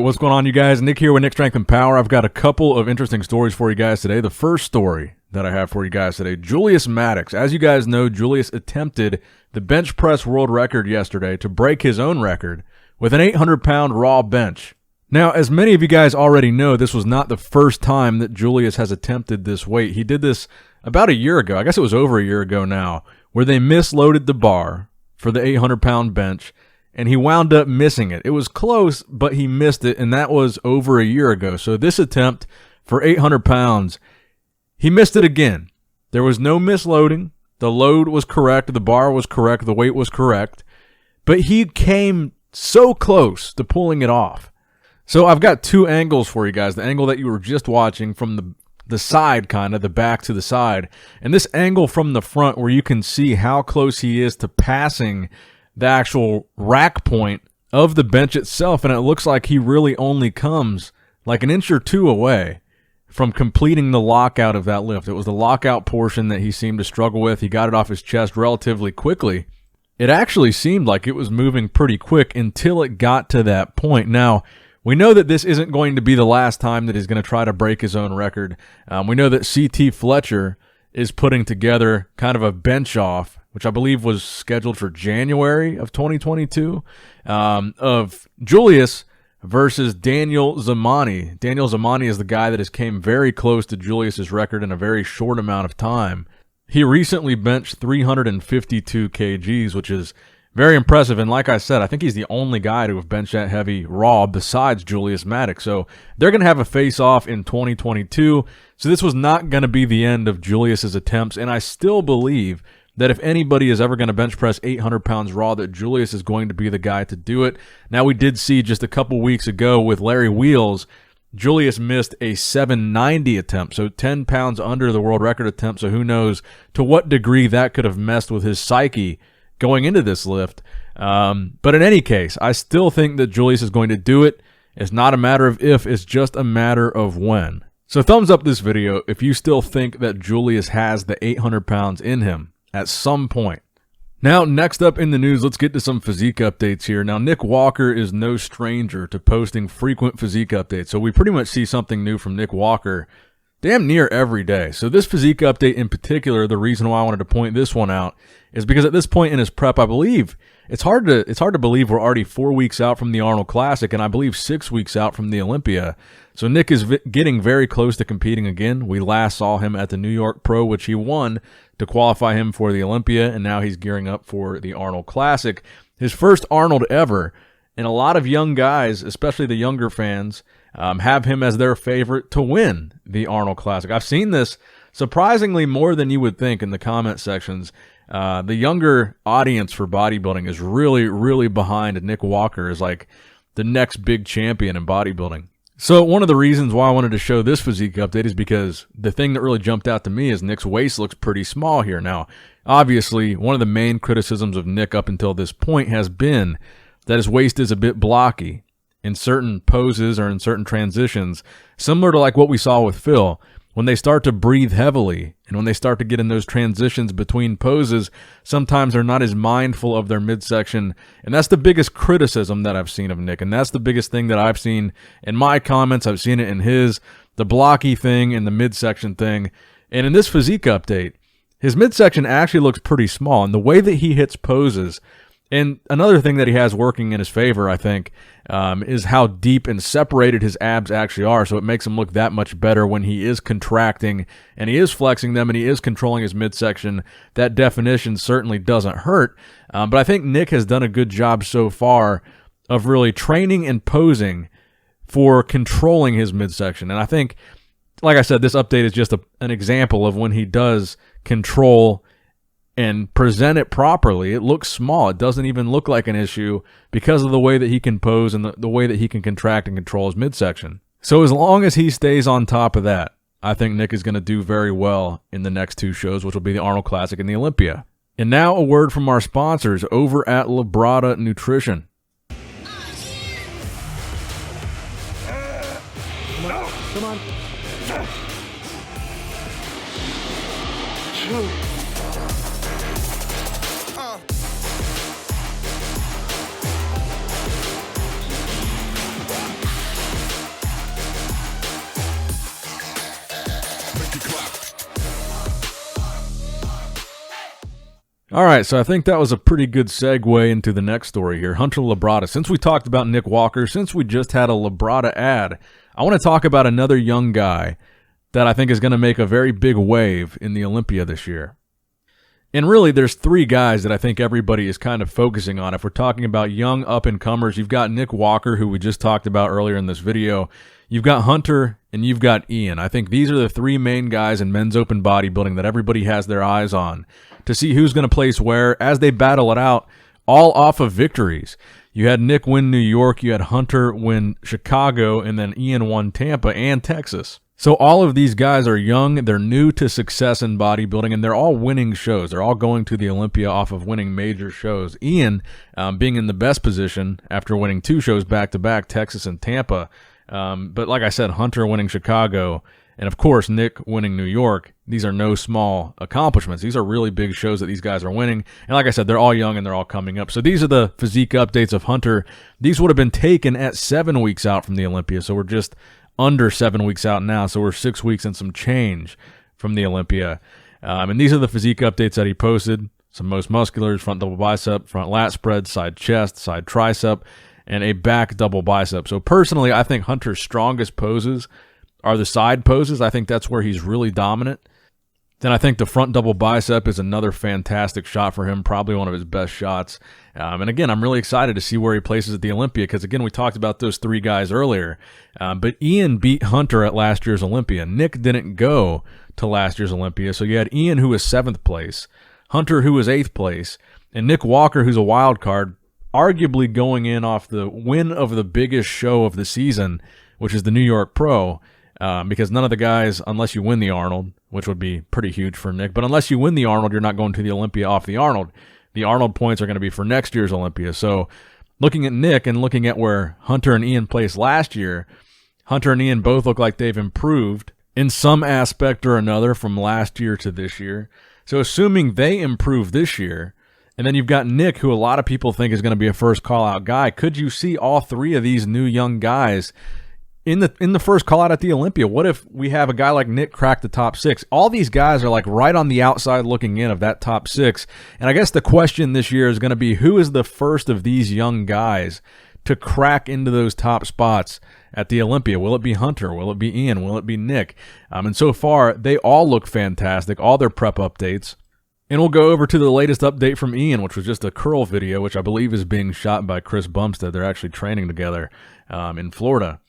what's going on, you guys? Nick here with Nick Strength and Power. I've got a couple of interesting stories for you guys today. The first story that I have for you guys today, Julius Maddox. As you guys know, Julius attempted the bench press world record yesterday to break his own record with an 800-pound raw bench. Now, as many of you guys already know, this was not the first time that Julius has attempted this weight. He did this about a year ago. I guess it was over a year ago now, where they misloaded the bar for the 800-pound bench, and he wound up missing it. It was close, but he missed it, and that was over a year ago. So this attempt for 800 pounds, he missed it again. There was no misloading. The load was correct. The bar was correct. The weight was correct. But he came so close to pulling it off. So I've got two angles for you guys. The angle that you were just watching from the side, kind of, the back to the side, and this angle from the front where you can see how close he is to passing the actual rack point of the bench itself, and it looks like he really only comes like an inch or two away from completing the lockout of that lift. It was the lockout portion that he seemed to struggle with. He got it off his chest relatively quickly. It actually seemed like it was moving pretty quick until it got to that point. Now, we know that this isn't going to be the last time that he's going to try to break his own record. We know that CT Fletcher is putting together kind of a bench off, which I believe was scheduled for January of 2022, of Julius versus Daniel Zamani. Daniel Zamani is the guy that has came very close to Julius's record in a very short amount of time. He recently benched 352 kgs, which is very impressive, and like I said, I think he's the only guy to have benched that heavy raw besides Julius Maddox. So they're going to have a face-off in 2022, so this was not going to be the end of Julius's attempts, and I still believe that if anybody is ever going to bench press 800 pounds raw, that Julius is going to be the guy to do it. Now, we did see just a couple weeks ago with Larry Wheels, Julius missed a 790 attempt, so 10 pounds under the world record attempt, so who knows to what degree that could have messed with his psyche going into this lift. But in any case, I still think that Julius is going to do it. It's not a matter of if, it's just a matter of when. So thumbs up this video if you still think that Julius has the 800 pounds in him at some point. Now, next up in the news, let's get to some physique updates here. Now, Nick Walker is no stranger to posting frequent physique updates, so we pretty much see something new from Nick Walker damn near every day. So this physique update in particular, the reason why I wanted to point this one out is because at this point in his prep, I believe it's hard to believe we're already 4 weeks out from the Arnold Classic, and I believe 6 weeks out from the Olympia. So Nick is getting very close to competing again. We last saw him at the New York Pro, which he won to qualify him for the Olympia, and now he's gearing up for the Arnold Classic. His first Arnold ever, and a lot of young guys, especially the younger fans, have him as their favorite to win the Arnold Classic. I've seen this surprisingly more than you would think in the comment sections. The younger audience for bodybuilding is really, really behind Nick Walker as like the next big champion in bodybuilding. So one of the reasons why I wanted to show this physique update is because the thing that really jumped out to me is Nick's waist looks pretty small here. Now, obviously, one of the main criticisms of Nick up until this point has been that his waist is a bit blocky in certain poses or in certain transitions, similar to like what we saw with Phil. When they start to breathe heavily and when they start to get in those transitions between poses, sometimes they're not as mindful of their midsection. And that's the biggest criticism that I've seen of Nick. And that's the biggest thing that I've seen in my comments. I've seen it in his, the blocky thing and the midsection thing. And in this physique update, his midsection actually looks pretty small. And the way that he hits poses, and another thing that he has working in his favor, I think, is how deep and separated his abs actually are. So it makes him look that much better when he is contracting and he is flexing them and he is controlling his midsection. That definition certainly doesn't hurt. But I think Nick has done a good job so far of really training and posing for controlling his midsection. And I think, like I said, this update is just an example of when he does control and present it properly. It looks small. It doesn't even look like an issue because of the way that he can pose and the way that he can contract and control his midsection. So as long as he stays on top of that, I think Nick is going to do very well in the next two shows, which will be the Arnold Classic and the Olympia. And now a word from our sponsors over at Labrada Nutrition. Come on. All right, so I think that was a pretty good segue into the next story here. Hunter Labrada. Since we talked about Nick Walker, since we just had a Labrada ad, I want to talk about another young guy that I think is going to make a very big wave in the Olympia this year. And really, there's three guys that I think everybody is kind of focusing on. If we're talking about young up-and-comers, you've got Nick Walker, who we just talked about earlier in this video. You've got Hunter, and you've got Iain. I think these are the three main guys in men's open bodybuilding that everybody has their eyes on to see who's going to place where as they battle it out, all off of victories. You had Nick win New York, you had Hunter win Chicago, and then Iain won Tampa and Texas. So all of these guys are young, they're new to success in bodybuilding, and they're all winning shows. They're all going to the Olympia off of winning major shows. Iain being in the best position after winning 2 shows back-to-back, Texas and Tampa. But like I said, Hunter winning Chicago, and of course Nick winning New York. These are no small accomplishments. These are really big shows that these guys are winning. And like I said, they're all young and they're all coming up. So these are the physique updates of Hunter. These would have been taken at 7 weeks out from the Olympia. So we're just under 7 weeks out now. So we're 6 weeks and some change from the Olympia. And these are the physique updates that he posted. Some most musculars, front double bicep, front lat spread, side chest, side tricep, and a back double bicep. So personally, I think Hunter's strongest poses are the side poses. I think that's where he's really dominant. Then I think the front double bicep is another fantastic shot for him, probably one of his best shots. And again, I'm really excited to see where he places at the Olympia because, again, we talked about those 3 guys earlier. But Iain beat Hunter at last year's Olympia. Nick didn't go to last year's Olympia. So you had Iain, who was 7th place, Hunter, who was 8th place, and Nick Walker, who's a wild card, arguably going in off the win of the biggest show of the season, which is the New York Pro. Because none of the guys, unless you win the Arnold, which would be pretty huge for Nick, but unless you win the Arnold, you're not going to the Olympia off the Arnold. The Arnold points are going to be for next year's Olympia. So looking at Nick and looking at where Hunter and Iain placed last year, Hunter and Iain both look like they've improved in some aspect or another from last year to this year. So assuming they improve this year, and then you've got Nick, who a lot of people think is going to be a first call-out guy, could you see all 3 of these new young guys in the first call out at the Olympia? What if we have a guy like Nick crack the top 6? All these guys are like right on the outside looking in of that top 6. And I guess the question this year is going to be, who is the first of these young guys to crack into those top spots at the Olympia? Will it be Hunter? Will it be Iain? Will it be Nick? And so far, they all look fantastic, all their prep updates. And we'll go over to the latest update from Iain, which was just a curl video, which I believe is being shot by Chris Bumstead. They're actually training together in Florida.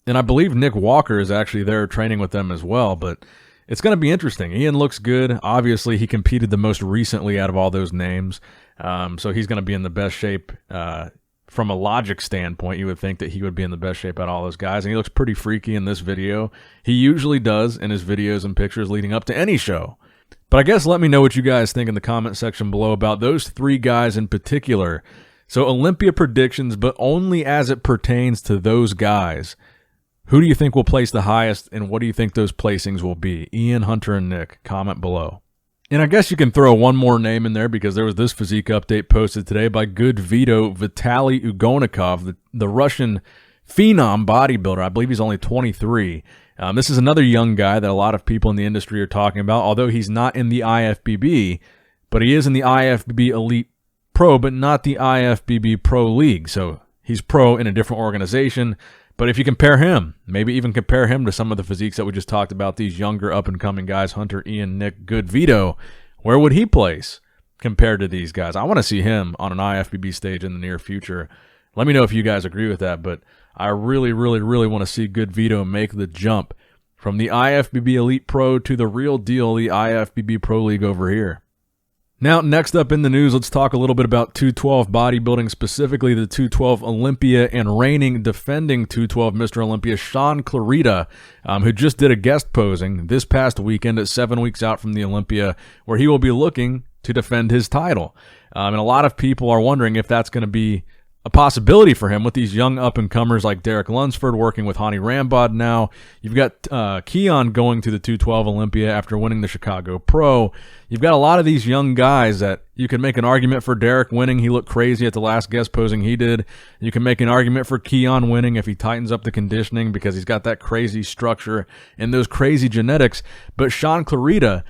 And I believe Nick Walker is actually there training with them as well, but it's going to be interesting. Iain looks good. Obviously, he competed the most recently out of all those names, so he's going to be in the best shape. From a logic standpoint, you would think that he would be in the best shape out of all those guys, and he looks pretty freaky in this video. He usually does in his videos and pictures leading up to any show. But I guess let me know what you guys think in the comment section below about those 3 guys in particular. So Olympia predictions, but only as it pertains to those guys. Who do you think will place the highest, and what do you think those placings will be? Iain, Hunter, and Nick. Comment below. And I guess you can throw one more name in there because there was this physique update posted today by GoodVito, Vitaly Ugonikov, the Russian phenom bodybuilder. I believe he's only 23. This is another young guy that a lot of people in the industry are talking about, although he's not in the IFBB, but he is in the IFBB Elite Pro, but not the IFBB Pro League. So he's pro in a different organization. But if you compare him, maybe even compare him to some of the physiques that we just talked about, these younger up-and-coming guys, Hunter, Iain, Nick, GoodVito, where would he place compared to these guys? I want to see him on an IFBB stage in the near future. Let me know if you guys agree with that, but I really, really, really want to see GoodVito make the jump from the IFBB Elite Pro to the real deal, the IFBB Pro League over here. Now, next up in the news, let's talk a little bit about 212 bodybuilding, specifically the 212 Olympia and reigning, defending 212 Mr. Olympia, Shaun Clarida, who just did a guest posing this past weekend at 7 weeks out from the Olympia, where he will be looking to defend his title. And a lot of people are wondering if that's going to be a possibility for him with these young up-and-comers like Derek Lunsford working with Hani Rambod now. You've got Keon going to the 212 Olympia after winning the Chicago Pro. You've got a lot of these young guys that you can make an argument for Derek winning. He looked crazy at the last guest posing he did. You can make an argument for Keon winning if he tightens up the conditioning because he's got that crazy structure and those crazy genetics. But Shaun Clarida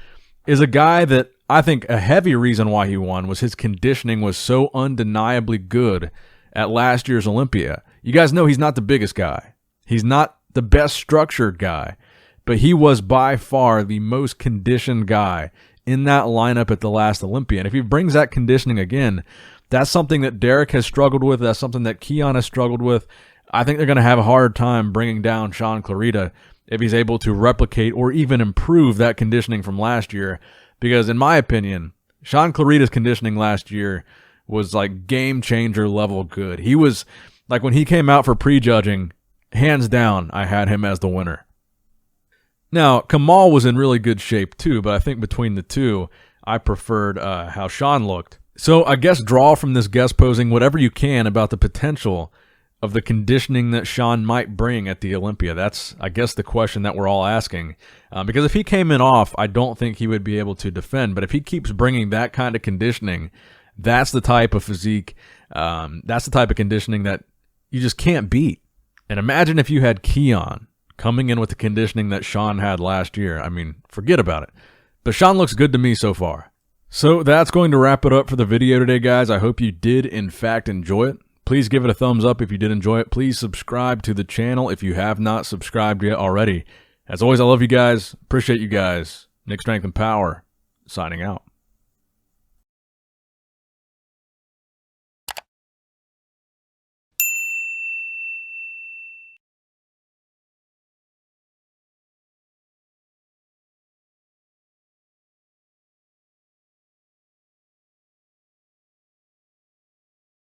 is a guy that I think a heavy reason why he won was his conditioning was so undeniably good at last year's Olympia. You guys know he's not the biggest guy. He's not the best structured guy, but he was by far the most conditioned guy in that lineup at the last Olympia. And if he brings that conditioning again, that's something that Derek has struggled with. That's something that Keon has struggled with. I think they're going to have a hard time bringing down Shaun Clarida if he's able to replicate or even improve that conditioning from last year. Because in my opinion, Shaun Clarida's conditioning last year was like game changer level good. He was like, when he came out for prejudging, hands down, I had him as the winner. Now, Kamal was in really good shape too, but I think between the two, I preferred how Shaun looked. So I guess draw from this guest posing whatever you can about the potential of the conditioning that Shaun might bring at the Olympia. That's, I guess, the question that we're all asking. Because if he came in off, I don't think he would be able to defend. But if he keeps bringing that kind of conditioning, that's the type of physique, that's the type of conditioning that you just can't beat. And imagine if you had Keon coming in with the conditioning that Shaun had last year. I mean, forget about it. But Shaun looks good to me so far. So that's going to wrap it up for the video today, guys. I hope you did, in fact, enjoy it. Please give it a thumbs up if you did enjoy it. Please subscribe to the channel if you have not subscribed yet already. As always, I love you guys. Appreciate you guys. Nick Strength and Power, signing out.